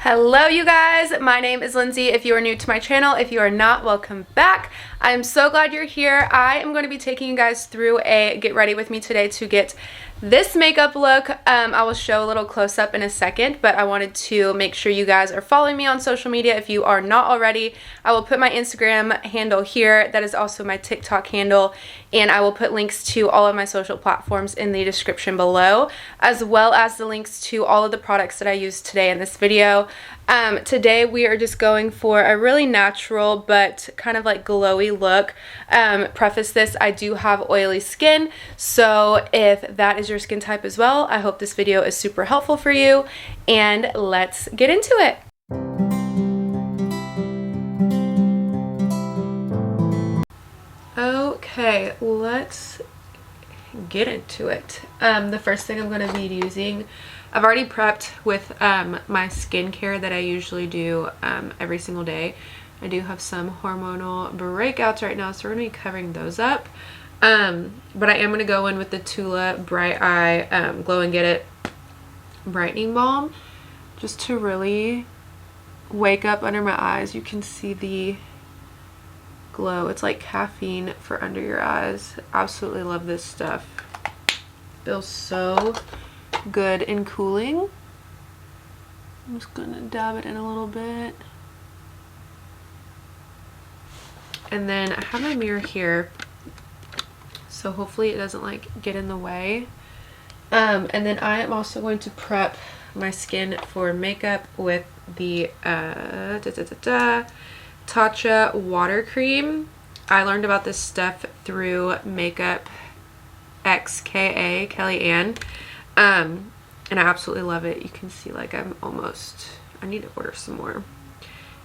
Hello you guys, my name is Lindsay. If you are new to my channel, if you are not, welcome back. I'm so glad you're here. I am going to be taking you guys through a get ready with me today to get this makeup look. I will show a little close up in a second, but I wanted to make sure you guys are following me on social media. If you are not already, I will put my Instagram handle here. That is also my TikTok handle, and I will put links to all of my social platforms in the description below, as well as the links to all of the products that I used today in this video. Today we are just going for a really natural but kind of like glowy look. Preface this, I do have oily skin, so if that is your skin type as well, I hope this video is super helpful for you, and let's get into it. Okay, let's get into it. The first thing I'm going to be using, I've already prepped with my skincare that I usually do every single day. I do have some hormonal breakouts right now, so we're going to be covering those up. But I am going to go in with the Tula Bright Eye Glow and Get It Brightening Balm, just to really wake up under my eyes. You can see the glow. It's like caffeine for under your eyes. Absolutely love this stuff. Feels so good and cooling. I'm just gonna dab it in a little bit. And then I have my mirror here, so hopefully it doesn't like get in the way. And then I am also going to prep my skin for makeup with the Tatcha water cream. I learned about this stuff through Makeup XKA, Kelly Ann. And I absolutely love it. You can see like I need to order some more.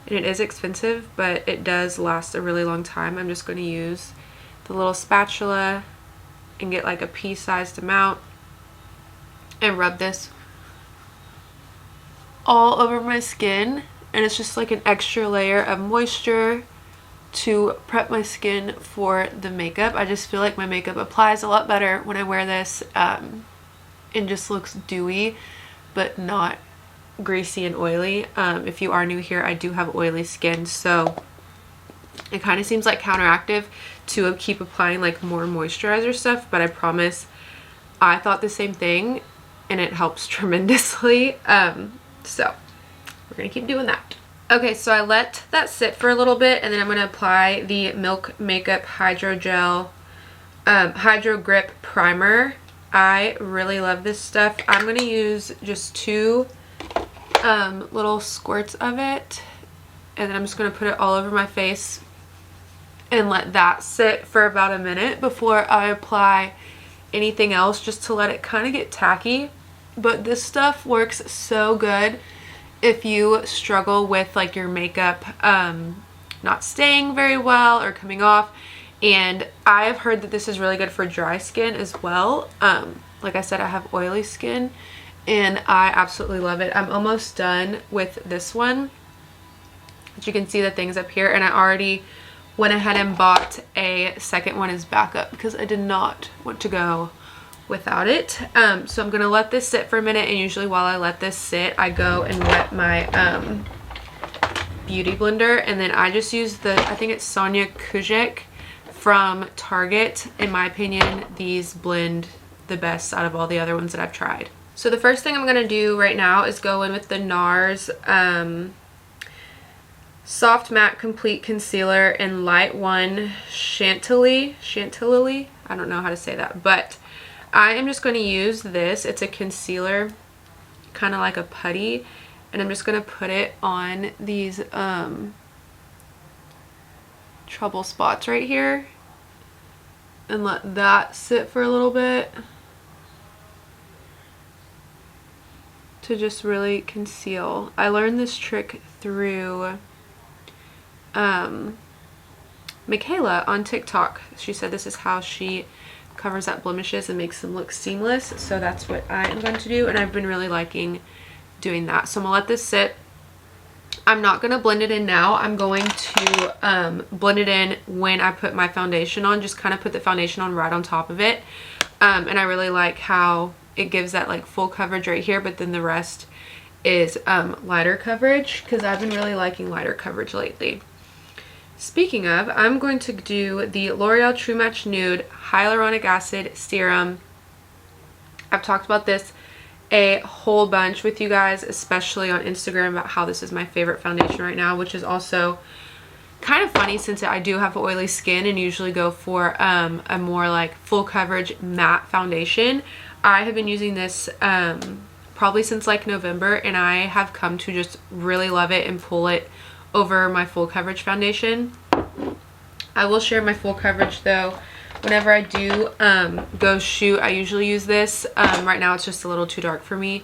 And it is expensive, but it does last a really long time. I'm just going to use the little spatula and get like a pea-sized amount and rub this all over my skin. And it's just like an extra layer of moisture to prep my skin for the makeup. I just feel like my makeup applies a lot better when I wear this. It just looks dewy but not greasy and oily. If you are new here, I do have oily skin, so it kind of seems like counteractive to keep applying like more moisturizer stuff, but I promise I thought the same thing and it helps tremendously. So we're gonna keep doing that. Okay, so I let that sit for a little bit, and then I'm gonna apply the Milk Makeup Hydro Gel Hydro Grip Primer. I really love this stuff. I'm going to use just 2 little squirts of it, and then I'm just going to put it all over my face and let that sit for about a minute before I apply anything else, just to let it kind of get tacky. But this stuff works so good if you struggle with like your makeup not staying very well or coming off. And I have heard that this is really good for dry skin as well. Like I said, I have oily skin and I absolutely love it. I'm almost done with this one. But you can see the things up here, and I already went ahead and bought a second one as backup because I did not want to go without it. So I'm going to let this sit for a minute, and usually while I let this sit, I go and wet my beauty blender, and then I just use the, I think it's Sonia Kujik from Target. In my opinion, these blend the best out of all the other ones that I've tried. So the first thing I'm going to do right now is go in with the NARS Soft Matte Complete Concealer in Light 1 Chantilly. I don't know how to say that, but I am just going to use this. It's a concealer, kind of like a putty, and I'm just going to put it on these trouble spots right here and let that sit for a little bit to just really conceal. I learned this trick through Michaela on TikTok. She said this is how she covers up blemishes and makes them look seamless, so that's what I am going to do, and I've been really liking doing that. So I'm gonna let this sit. I'm not going to blend it in now. I'm going to blend it in when I put my foundation on. Just kind of put the foundation on right on top of it. And I really like how it gives that like full coverage right here, but then the rest is lighter coverage, because I've been really liking lighter coverage lately. Speaking of, I'm going to do the L'Oreal True Match Nude Hyaluronic Acid Serum. I've talked about this a whole bunch with you guys, especially on Instagram, about how this is my favorite foundation right now, which is also kind of funny since I do have oily skin and usually go for a more like full coverage matte foundation. I have been using this probably since like November, and I have come to just really love it and pull it over my full coverage foundation. I will share my full coverage though whenever I do go shoot. I usually use this. Right now it's just a little too dark for me.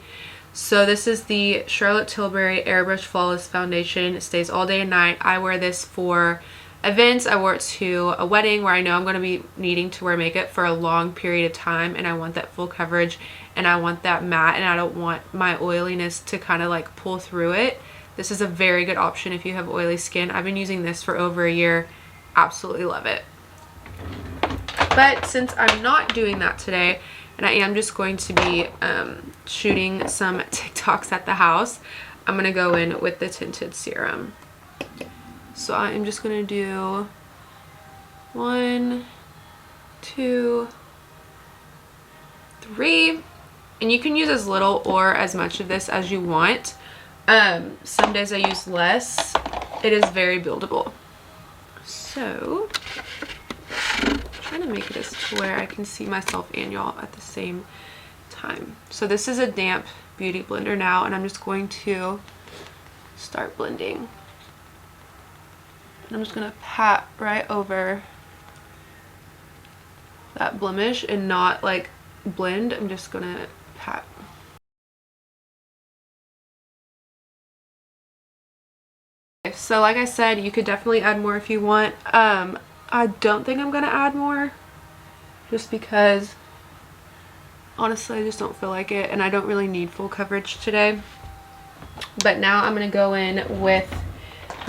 So this is the Charlotte Tilbury Airbrush Flawless Foundation. It stays all day and night. I wear this for events. I wore it to a wedding where I know I'm going to be needing to wear makeup for a long period of time, and I want that full coverage and I want that matte, and I don't want my oiliness to kind of like pull through it. This is a very good option if you have oily skin. I've been using this for over a year. Absolutely love it. But since I'm not doing that today, and I am just going to be shooting some TikToks at the house, I'm going to go in with the tinted serum. So I am just going to do 1, 2, 3. And you can use as little or as much of this as you want. Some days I use less. It is very buildable. So I'm trying to make this to where I can see myself and y'all at the same time. So this is a damp beauty blender now, and I'm just going to start blending. And I'm just going to pat right over that blemish and not like blend. I'm just going to pat. So like I said, you could definitely add more if you want. I don't think I'm gonna add more, just because honestly I just don't feel like it, and I don't really need full coverage today. But now I'm gonna go in with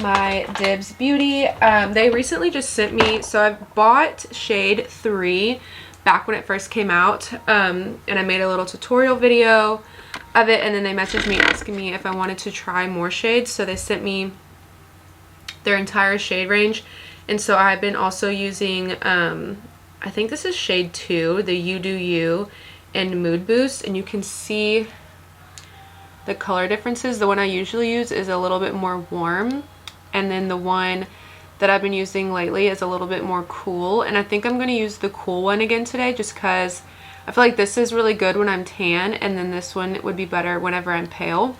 my Dibs Beauty. They recently just sent me, so I bought shade 3 back when it first came out, and I made a little tutorial video of it, and then they messaged me asking me if I wanted to try more shades. So they sent me their entire shade range, and so I've been also using I think this is shade 2, the You Do You and Mood Boost, and you can see the color differences. The one I usually use is a little bit more warm, and then the one that I've been using lately is a little bit more cool, and I think I'm going to use the cool one again today, just because I feel like this is really good when I'm tan, and then this one would be better whenever I'm pale.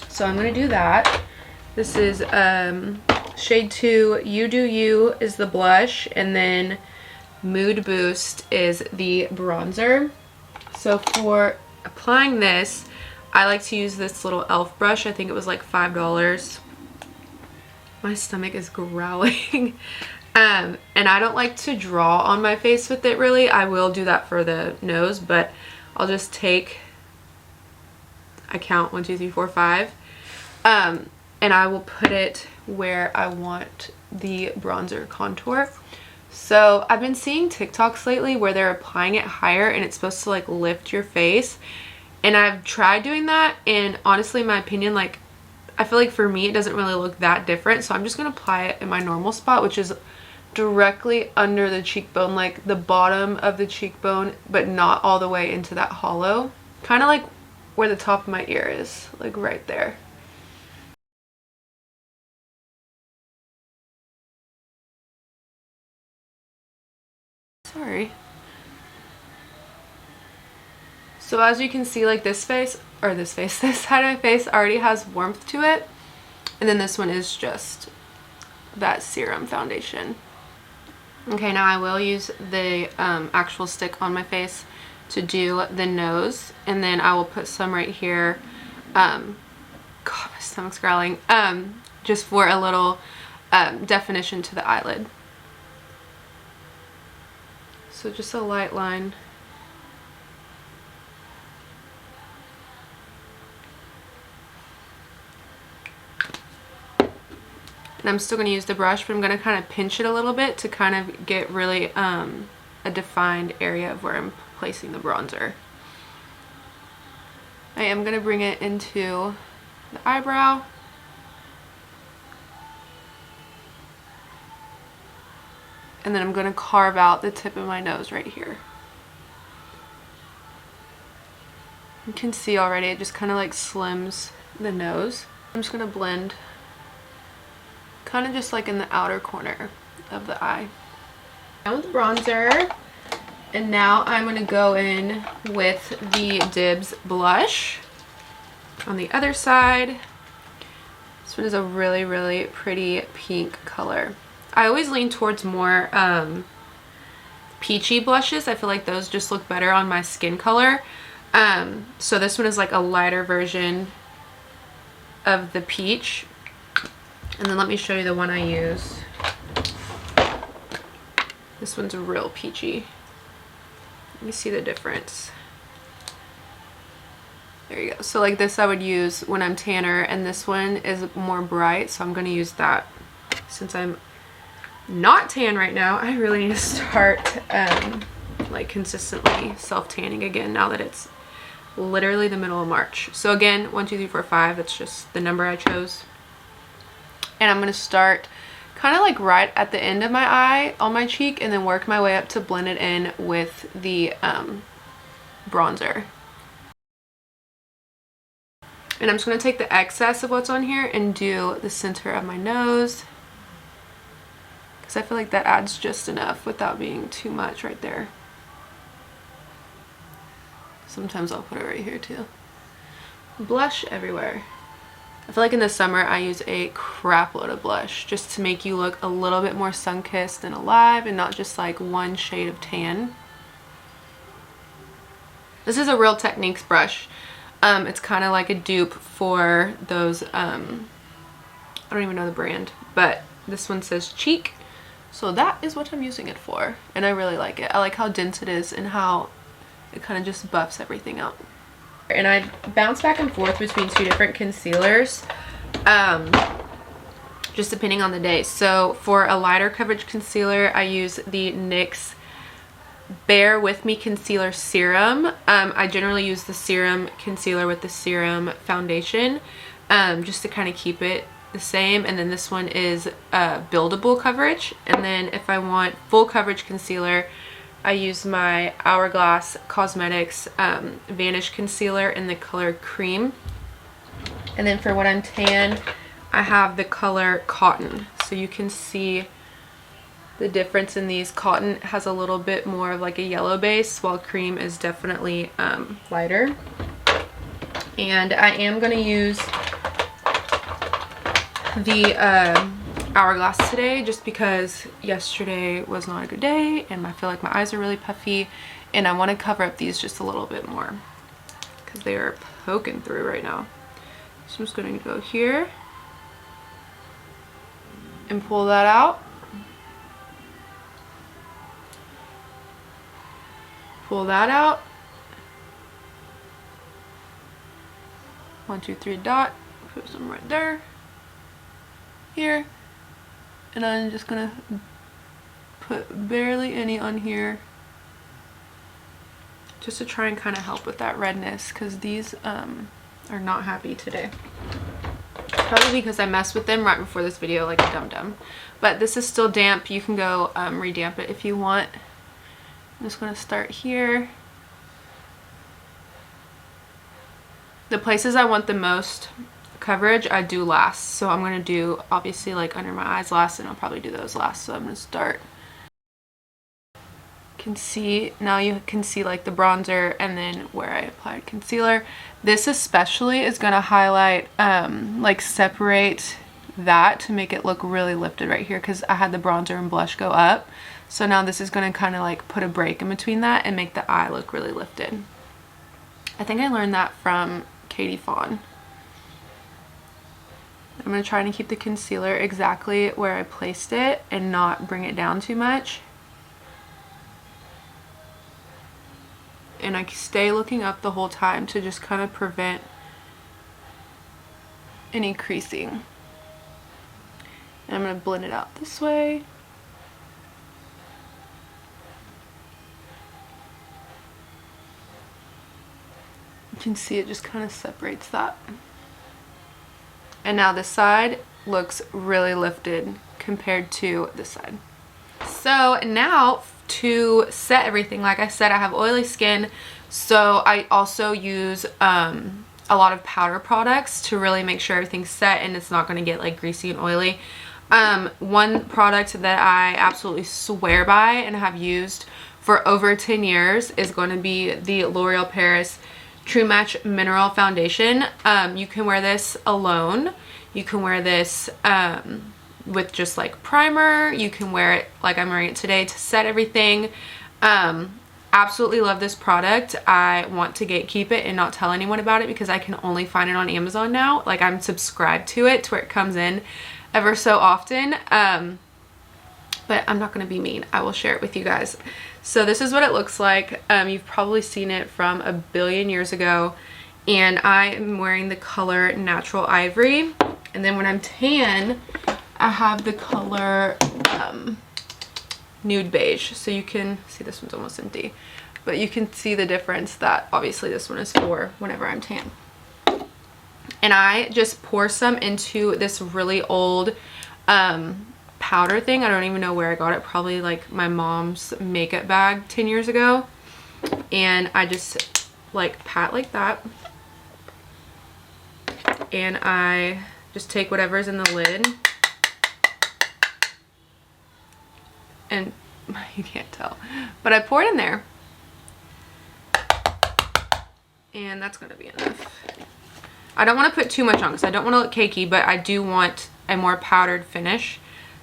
So I'm going to do that. This is shade 2, You Do You is the blush, and then Mood Boost is the bronzer. So for applying this, I like to use this little e.l.f. brush. I think it was like $5. My stomach is growling. And I don't like to draw on my face with it really. I will do that for the nose, but I'll just take, I count 1, 2, 3, 4, 5. And I will put it where I want the bronzer contour. So I've been seeing TikToks lately where they're applying it higher, and it's supposed to like lift your face. And I've tried doing that, and honestly, in my opinion, like I feel like for me it doesn't really look that different. So I'm just going to apply it in my normal spot, which is directly under the cheekbone, like the bottom of the cheekbone, but not all the way into that hollow. Kind of like where the top of my ear is, like right there. Sorry. So as you can see, like this side of my face already has warmth to it, and then this one is just that serum foundation. Okay, now I will use the actual stick on my face to do the nose, and then I will put some right here. God, my stomach's growling. Just for a little definition to the eyelid. So just a light line. And I'm still going to use the brush, but I'm going to kind of pinch it a little bit to kind of get really a defined area of where I'm placing the bronzer. I am going to bring it into the eyebrow. And then I'm going to carve out the tip of my nose right here. You can see already it just kind of like slims the nose. I'm just going to blend kind of just like in the outer corner of the eye. Now with bronzer, and now I'm going to go in with the Dibs blush on the other side. This one is a really, really pretty pink color. I always lean towards more peachy blushes. I feel like those just look better on my skin color. So this one is like a lighter version of the peach. And then let me show you the one I use. This one's real peachy. Let me see the difference. There you go. So like this I would use when I'm tanner, and this one is more bright, so I'm going to use that. Since I'm not tan right now, I really need to start like consistently self-tanning again now that it's literally the middle of March. So again, 1, 2, 3, 4, 5, that's just the number I chose. And I'm going to start kind of like right at the end of my eye on my cheek, and then work my way up to blend it in with the bronzer. And I'm just going to take the excess of what's on here and do the center of my nose, because I feel like that adds just enough without being too much right there. Sometimes I'll put it right here too. Blush everywhere. I feel like in the summer I use a crap load of blush just to make you look a little bit more sun-kissed and alive, and not just like one shade of tan. This is a Real Techniques brush. It's kind of like a dupe for those, I don't even know the brand, but this one says Cheek. So that is what I'm using it for, and I really like it. I like how dense it is and how it kind of just buffs everything out. And I bounce back and forth between 2 different concealers, just depending on the day. So for a lighter coverage concealer, I use the NYX Bear With Me Concealer Serum. I generally use the Serum concealer with the Serum foundation, just to kind of keep it the same. And then this one is buildable coverage. And then if I want full coverage concealer, I use my Hourglass Cosmetics Vanish Concealer in the color Cream. And then for when I'm tan, I have the color Cotton. So you can see the difference in these. Cotton has a little bit more of like a yellow base, while Cream is definitely lighter. And I am going to use the Hourglass today, just because yesterday was not a good day and I feel like my eyes are really puffy, and I want to cover up these just a little bit more because they are poking through right now. So I'm just going to go here and pull that out. Pull that out. 1, 2, 3 dot. Put some right there. Here. And I'm just gonna put barely any on here, just to try and kind of help with that redness, because these are not happy today. Probably because I messed with them right before this video like a dum-dum. But this is still damp. You can go re-damp it if you want. I'm just going to start here. The places I want the most coverage I do last, so I'm going to do obviously like under my eyes last, and I'll probably do those last. So I'm going to start. Can see now, you can see like the bronzer and then where I applied concealer. This especially is going to highlight like separate that to make it look really lifted right here, because I had the bronzer and blush go up. So now this is going to kind of like put a break in between that and make the eye look really lifted. I think I learned that from Katie Fawn. I'm going to try to keep the concealer exactly where I placed it and not bring it down too much. And I stay looking up the whole time to just kind of prevent any creasing. And I'm going to blend it out this way. You can see it just kind of separates that. And now this side looks really lifted compared to this side. So now to set everything, like I said, I have oily skin, so I also use a lot of powder products to really make sure everything's set and it's not going to get like greasy and oily. One product that I absolutely swear by and have used for over 10 years is going to be the L'Oreal Paris True Match Mineral Foundation. You can wear this alone. You can wear this with just like primer. You can wear it like I'm wearing it today to set everything. Absolutely love this product. I want to keep it and not tell anyone about it because I can only find it on Amazon now. Like I'm subscribed to it to where it comes in ever so often. But I'm not going to be mean. I will share it with you guys. So this is what it looks like. You've probably seen it from a billion years ago. And I am wearing the color Natural Ivory. And then when I'm tan, I have the color Nude Beige. So you can see this one's almost empty. But you can see the difference that obviously this one is for whenever I'm tan. And I just pour some into this really old powder thing. I don't even know where I got it. Probably like my mom's makeup bag 10 years ago. And I just like pat like that. And I just take whatever's in the lid. And you can't tell. But I pour it in there. And that's going to be enough. I don't want to put too much on because I don't want to look cakey, but I do want a more powdered finish.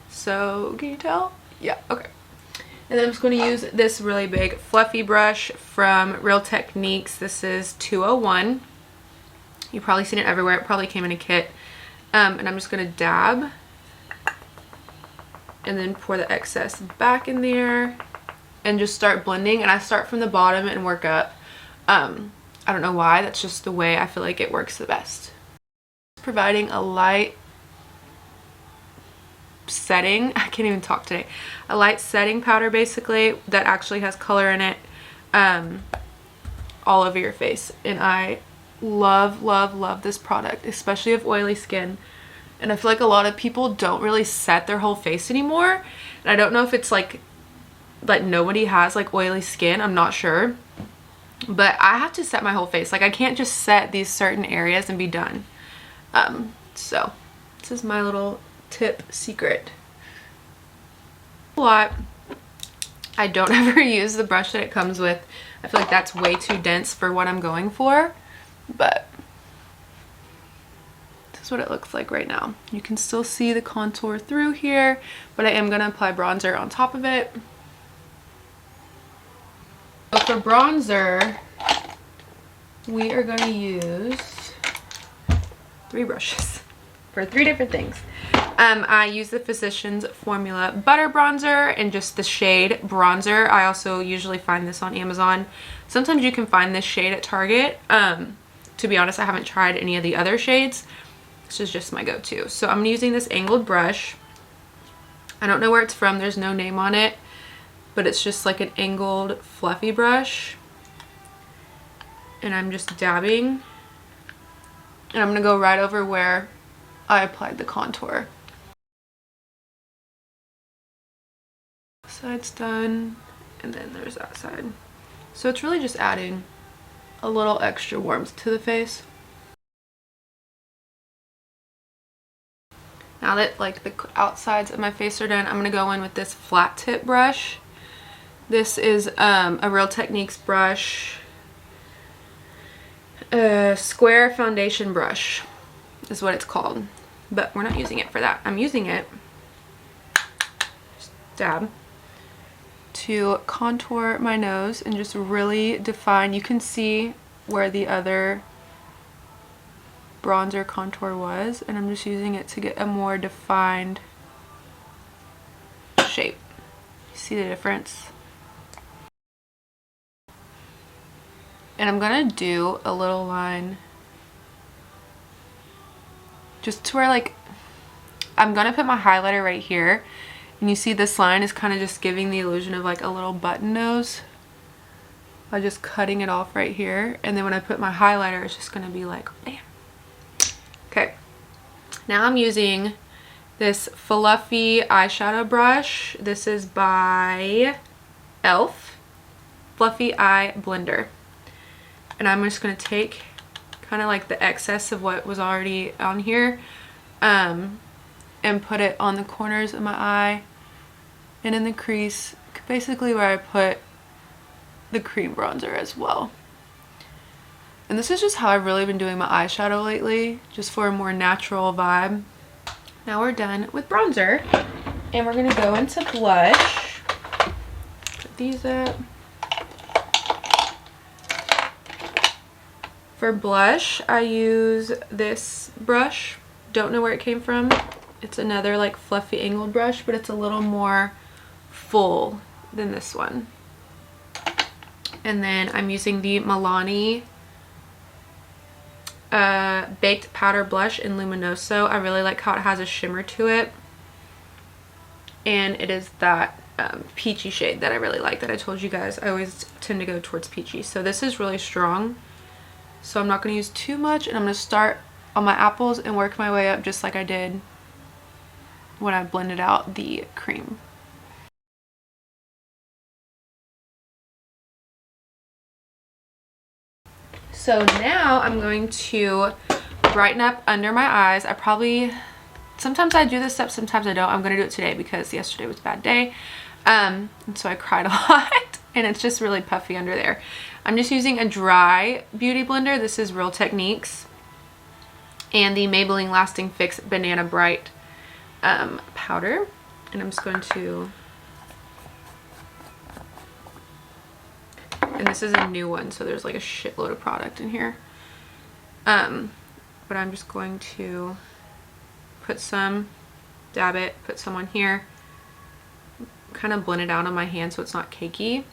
So, can you tell? Yeah, okay. And then I'm just going to use this really big fluffy brush from Real Techniques. This is 201. You've probably seen it everywhere. It probably came in a kit. And I'm just going to dab. And then pour the excess back in there. And just start blending. And I start from the bottom and work up. I don't know why. That's just the way I feel like it works the best. Providing a light setting. I can't even talk today. A light setting powder basically that actually has color in it all over your face. And I love, love, love this product, especially if oily skin. And I feel like a lot of people don't really set their whole face anymore. And I don't know if it's like nobody has like oily skin. I'm not sure. But I have to set my whole face. Like I can't just set these certain areas and be done. So this is my little tip secret. A lot. I don't ever use the brush that it comes with. I feel like that's way too dense for what I'm going for. But this is what it looks like right now. You can still see the contour through here, but I am going to apply bronzer on top of it. So for bronzer, we are going to use 3 brushes for 3 different things. I use the Physicians Formula Butter Bronzer and just the shade Bronzer. I also usually find this on Amazon. Sometimes you can find this shade at Target. To be honest, I haven't tried any of the other shades. This is just my go-to. So I'm using this angled brush. I don't know where it's from. There's no name on it. But it's just like an angled fluffy brush. And I'm just dabbing. And I'm going to go right over where I applied the contour. Side's done. And then there's that side. So it's really just adding a little extra warmth to the face. Now that like the outsides of my face are done, I'm going to go in with this flat tip brush. This is a Real Techniques brush. Square foundation brush is what it's called. But we're not using it for that. I'm using it, just dab, to contour my nose and just really define. You can see where the other bronzer contour was, and I'm just using it to get a more defined shape. You see the difference? And I'm gonna do a little line just to where, like, I'm gonna put my highlighter right here, and you see this line is kind of just giving the illusion of like a little button nose. by just cutting it off right here. And then when I put my highlighter, it's just going to be like, bam. Okay. Now I'm using this fluffy eyeshadow brush. This is by e.l.f. Fluffy Eye Blender. And I'm just going to take kind of like the excess of what was already on here and put it on the corners of my eye and in the crease, basically where I put the cream bronzer as well. And this is just how I've really been doing my eyeshadow lately, just for a more natural vibe. Now we're done with bronzer, and we're going to go into blush. Put these up. For blush, I use this brush. Don't know where it came from. It's another like fluffy angled brush, but it's a little more full than this one. And then I'm using the Milani Baked Powder Blush in Luminoso. I really like how it has a shimmer to it. And it is that peachy shade that I really like, that I told you guys I always tend to go towards peachy. So this is really strong. So I'm not going to use too much, and I'm going to start on my apples and work my way up just like I did when I blended out the cream. So now I'm going to brighten up under my eyes. Sometimes I do this step, sometimes I don't. I'm going to do it today because yesterday was a bad day. And so I cried a lot, and it's just really puffy under there. I'm just using a dry beauty blender. This is Real Techniques and the Maybelline Lasting Fix Banana Bright powder. And I'm just going to, and this is a new one, so there's like a shitload of product in here. But I'm just going to put some, dab it, put some on here, kind of blend it out on my hand so it's not cakey,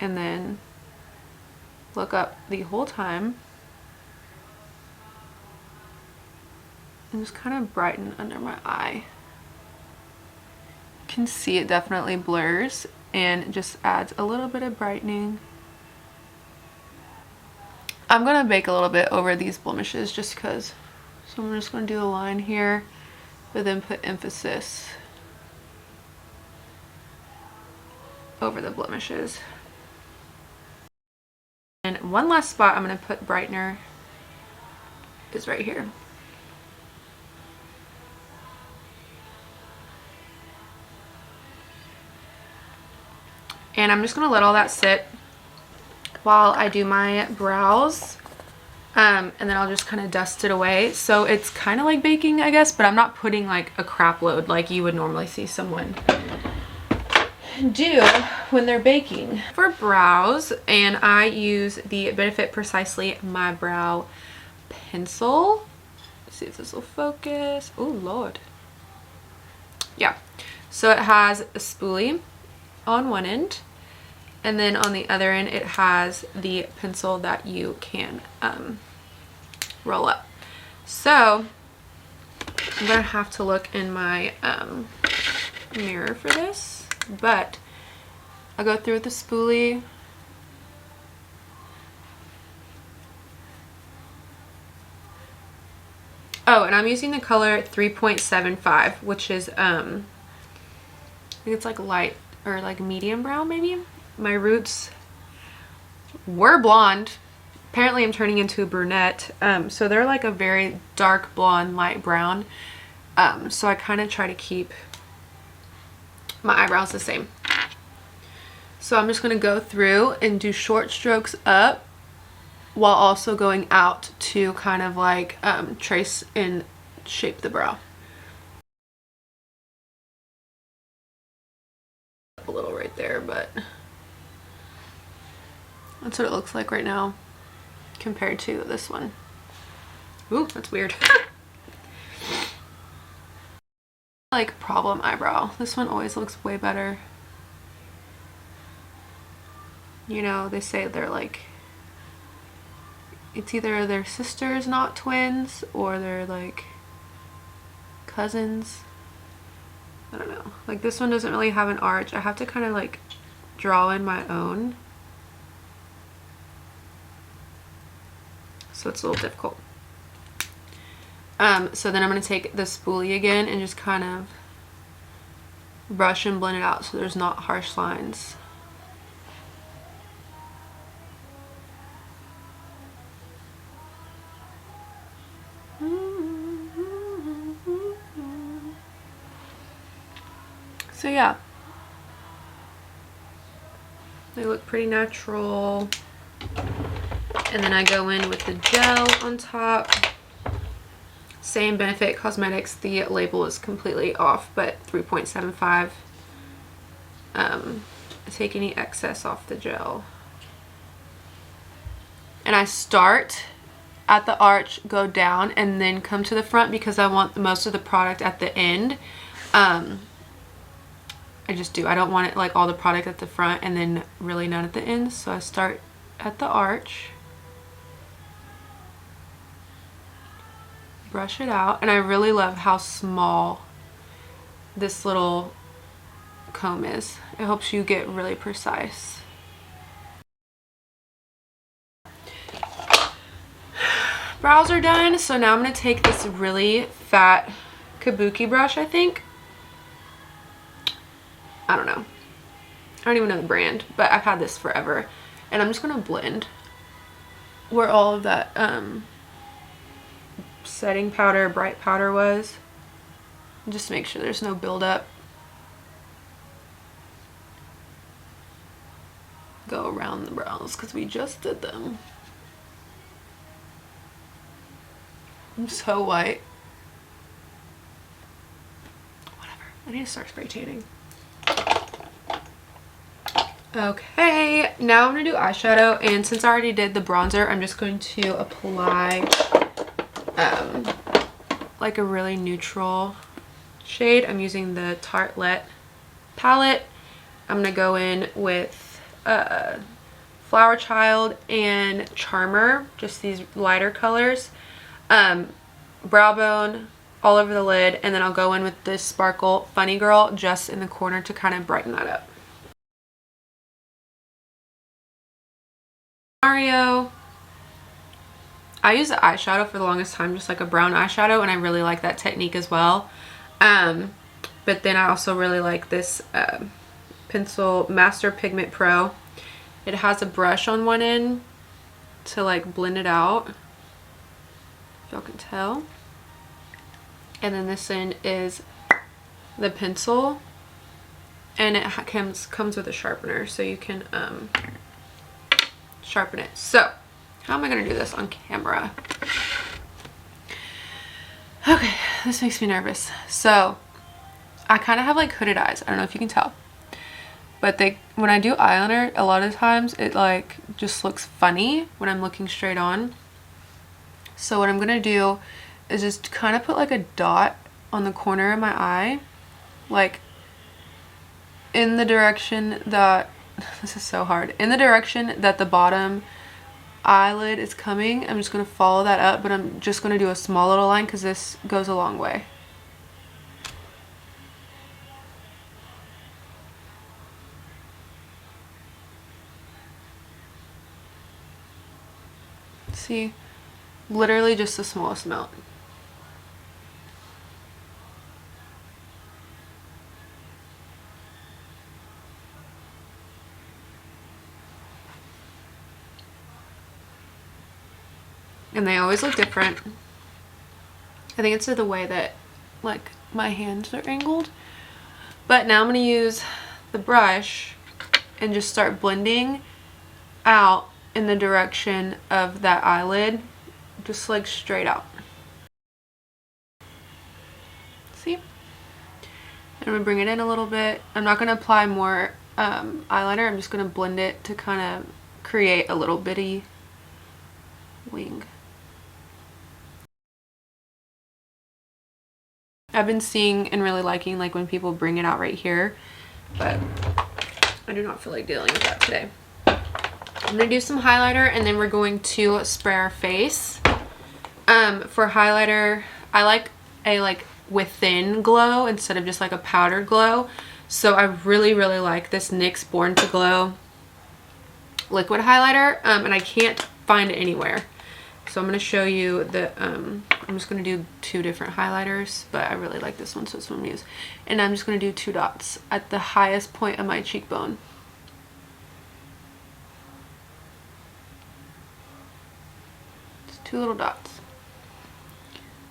and then look up the whole time and just kind of brighten under my eye. You can see it definitely blurs and just adds a little bit of brightening. I'm gonna bake a little bit over these blemishes just because. So I'm just gonna do a line here, but then put emphasis over the blemishes. And one last spot I'm going to put brightener is right here. And I'm just going to let all that sit while I do my brows. And then I'll just kind of dust it away. So it's kind of like baking, I guess, but I'm not putting like a crap load like you would normally see someone do when they're baking. For brows, and I use the Benefit Precisely My Brow pencil. Let's see if this will focus. Oh Lord. Yeah, so it has a spoolie on one end, and then on the other end it has the pencil that you can roll up. So I'm gonna have to look in my mirror for this. But I'll go through with the spoolie. Oh, and I'm using the color 3.75, which is I think it's like light or like medium brown maybe. My roots were blonde. Apparently I'm turning into a brunette. So they're like a very dark blonde, light brown. So I kind of try to keep my eyebrows the same. So I'm just going to go through and do short strokes up while also going out to kind of like trace and shape the brow. A little right there, but that's what it looks like right now compared to this one. Ooh, that's weird. Like problem eyebrow. This one always looks way better. You know, they say they're like, it's either they're sisters, not twins, or they're like cousins. I don't know. Like this one doesn't really have an arch. I have to kind of like draw in my own. so it's a little difficult. So then I'm going to take the spoolie again and just kind of brush and blend it out so there's not harsh lines. So yeah, they look pretty natural. And then I go in with the gel on top. Same Benefit Cosmetics, the label is completely off, but 3.75. Take any excess off the gel. And I start at the arch, go down, and then come to the front because I want most of the product at the end. I just do. I don't want it like all the product at the front and then really none at the end. So I start at the arch, brush it out, and I really love how small this little comb is. It helps you get really precise. Brows are done, so now I'm going to take this really fat kabuki brush, I think. I don't know. I don't even know the brand, but I've had this forever. And I'm just going to blend where all of that setting powder, bright powder was. Just to make sure there's no buildup. Go around the brows because we just did them. I'm so white. Whatever. I need to start spray tanning. Okay, now I'm going to do eyeshadow, and since I already did the bronzer, I'm just going to apply like a really neutral shade. I'm using the Tartelette palette. I'm going to go in with Flower Child and Charmer, just these lighter colors. Brow bone all over the lid, and then I'll go in with this Sparkle Funny Girl just in the corner to kind of brighten that up. Mario. I use the eyeshadow for the longest time, just like a brown eyeshadow, and I really like that technique as well. But then I also really like this pencil Master Pigment Pro. It has a brush on one end to like blend it out, if y'all can tell. And then this end is the pencil, and it comes with a sharpener, so you can sharpen it. So how am I going to do this on camera? Okay, this makes me nervous. So I kind of have like hooded eyes. I don't know if you can tell, but when I do eyeliner, a lot of times it like just looks funny when I'm looking straight on. So what I'm going to do is just kind of put like a dot on the corner of my eye, like in the direction that, this is so hard, in the direction that the bottom eyelid is coming. I'm just going to follow that up, but I'm just going to do a small little line because this goes a long way. See, literally just the smallest amount. And they always look different. I think it's the way that like my hands are angled. But now I'm going to use the brush and just start blending out in the direction of that eyelid, just like straight out. See? And I'm going to bring it in a little bit. I'm not going to apply more eyeliner. I'm just going to blend it to kind of create a little bitty wing. I've been seeing and really liking like when people bring it out right here, but I do not feel like dealing with that today. I'm going to do some highlighter, and then we're going to spray our face. For highlighter, I like a within glow instead of just like a powder glow. So I really like this NYX Born to Glow liquid highlighter, and I can't find it anywhere. So I'm going to show you the, I'm just going to do 2 different highlighters, but I really like this one, so it's what I'm going to use. And I'm just going to do 2 dots at the highest point of my cheekbone. Just 2 little dots.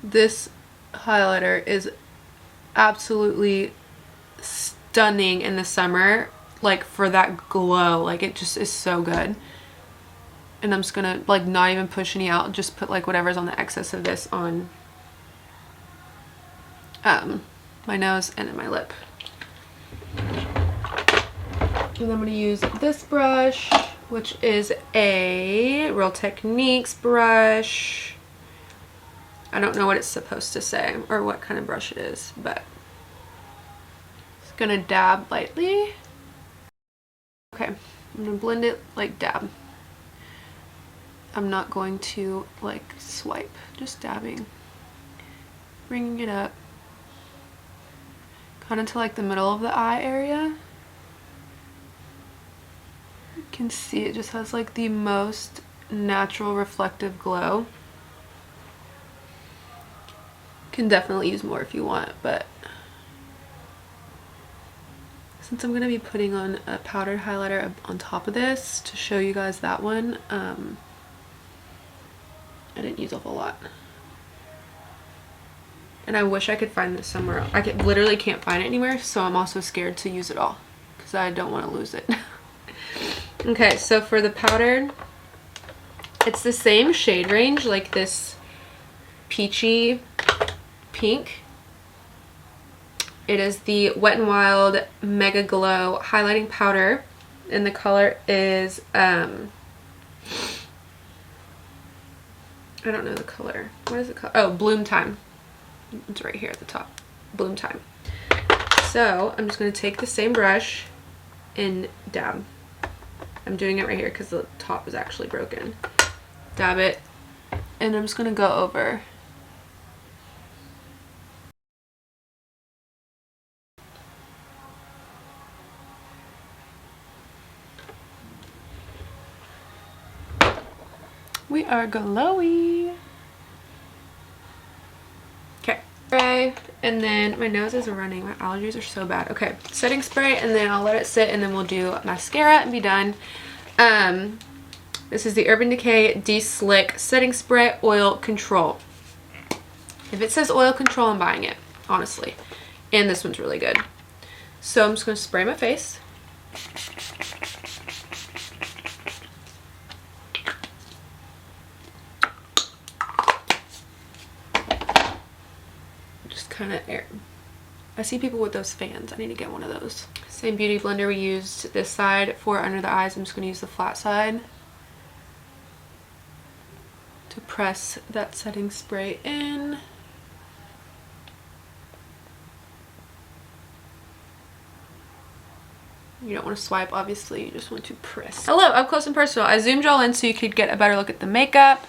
This highlighter is absolutely stunning in the summer, like for that glow. Like it just is so good. And I'm just gonna like not even push any out, just put like whatever's on the excess of this on my nose and then my lip. And I'm gonna use this brush, which is a Real Techniques brush. I don't know what it's supposed to say or what kind of brush it is, but just gonna dab lightly. Okay, I'm gonna blend it like dab. I'm not going to like swipe, just dabbing, bringing it up kind of to like the middle of the eye area. You can see it just has like the most natural reflective glow. Can definitely use more if you want, but since I'm going to be putting on a powdered highlighter on top of this to show you guys that one, I didn't use a whole lot. And I wish I could find this somewhere else. Literally can't find it anywhere, so I'm also scared to use it all because I don't want to lose it. Okay, so for the powdered, it's the same shade range, like this peachy pink. It is the Wet n Wild Mega Glow Highlighting Powder, and the color is I don't know the color. What is it called? Oh, Bloom Time. It's right here at the top. Bloom Time. So I'm just going to take the same brush and dab. I'm doing it right here because the top is actually broken. Dab it. And I'm just going to go over. We are glowy. Okay, spray, and then my nose is running. My allergies are so bad. Okay, setting spray, and then I'll let it sit, and then we'll do mascara and be done. This is the Urban Decay De-Slick Setting Spray Oil Control. If it says oil control, I'm buying it, honestly. And this one's really good. So I'm just going to spray my face. Kind of air. I see people with those fans. I need to get one of those. Same beauty blender we used this side for under the eyes. I'm just going to use the flat side to press that setting spray in. You don't want to swipe, obviously. You just want to press. Hello, up close and personal. I zoomed y'all in so you could get a better look at the makeup.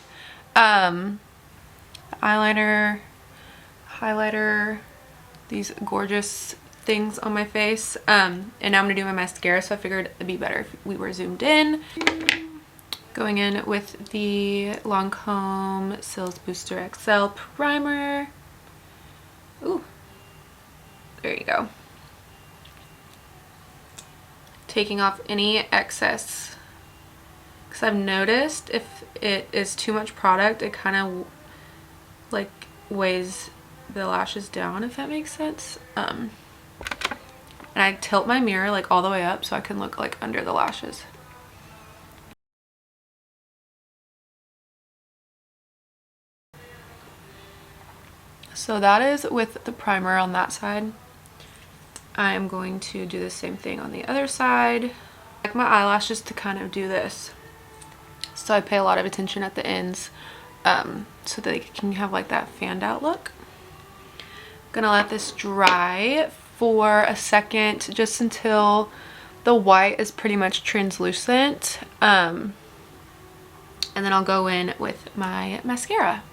The eyeliner, highlighter, these gorgeous things on my face, and now I'm gonna do my mascara, so I figured it'd be better if we were zoomed in. Going in with the Lancome Cils Booster XL primer. Ooh, there you go. Taking off any excess, because I've noticed if it is too much product, it kind of like weighs the lashes down, if that makes sense. And I tilt my mirror like all the way up so I can look like under the lashes. So that is with the primer on that side. I am going to do the same thing on the other side. I like my eyelashes to kind of do this, so I pay a lot of attention at the ends, so that they can have like that fanned out look. Gonna let this dry for a second, just until the white is pretty much translucent, and then I'll go in with my mascara.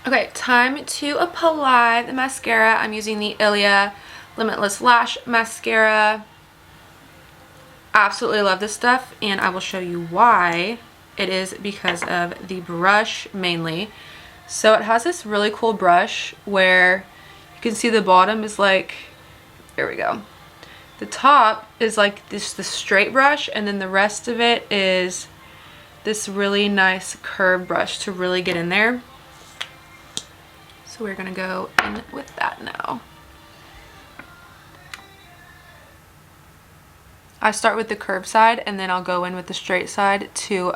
Okay, time to apply the mascara. I'm using the Ilia Limitless Lash Mascara. Absolutely love this stuff, and I will show you why it is because of the brush mainly. So it has this really cool brush where you can see the bottom is like, there we go. The top is like this straight brush, and then the rest of it is this really nice curved brush to really get in there. So we're gonna go in with that now. I start with the curved side and then I'll go in with the straight side to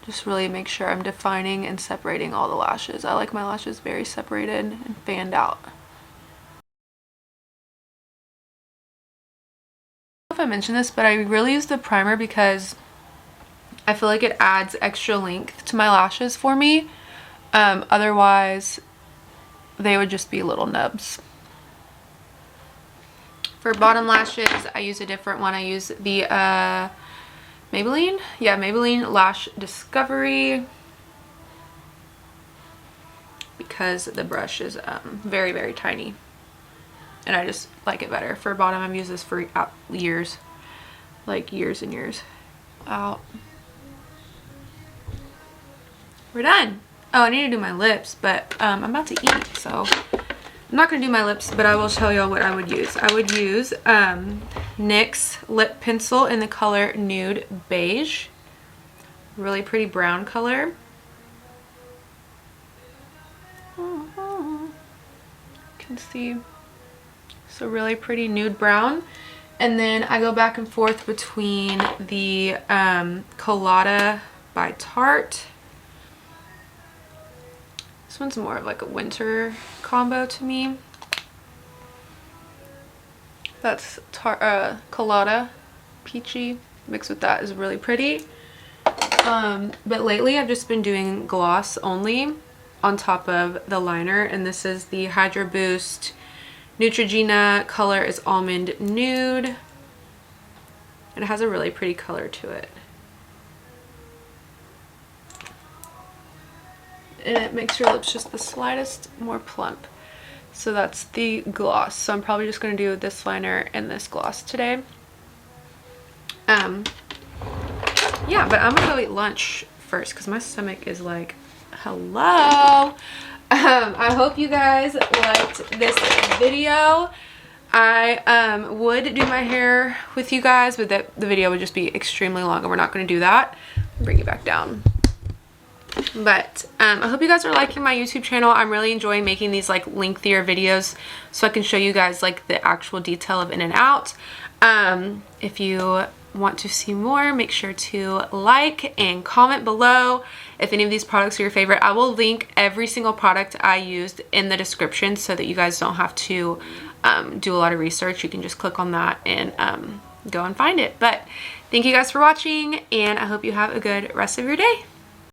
just really make sure I'm defining and separating all the lashes. I like my lashes very separated and fanned out. I don't know if I mentioned this, but I really use the primer because I feel like it adds extra length to my lashes for me. Otherwise, they would just be little nubs. For bottom lashes, I use a different one. I use the Maybelline. Yeah, Maybelline Lash Discovery, because the brush is very, very tiny. And I just like it better. For bottom, I've used this for years. Like years and years. Out. We're done. Oh, I need to do my lips, but I'm about to eat, so I'm not going to do my lips, but I will tell y'all what I would use. I would use NYX Lip Pencil in the color Nude Beige. Really pretty brown color. You can see. So really pretty nude brown. And then I go back and forth between the Colada by Tarte. This one's more of like a winter combo to me. That's Colada Peachy mixed with that is really pretty. But lately I've just been doing gloss only on top of the liner, and this is the Hydra Boost Neutrogena. Color is Almond Nude, and it has a really pretty color to it. And it makes your lips just the slightest more plump. So that's the gloss. So I'm probably just going to do this liner and this gloss today. Yeah, but I'm going to go eat lunch first because my stomach is like, hello. I hope you guys liked this video. I would do my hair with you guys, but the video would just be extremely long, and we're not going to do that. Bring it back down. But I hope you guys are liking my YouTube channel. I'm really enjoying making these like lengthier videos so I can show you guys like the actual detail of in and out. If you want to see more, make sure to like and comment below if any of these products are your favorite. I will link every single product I used in the description so that you guys don't have to do a lot of research. You can just click on that and go and find it. But thank you guys for watching, and I hope you have a good rest of your day.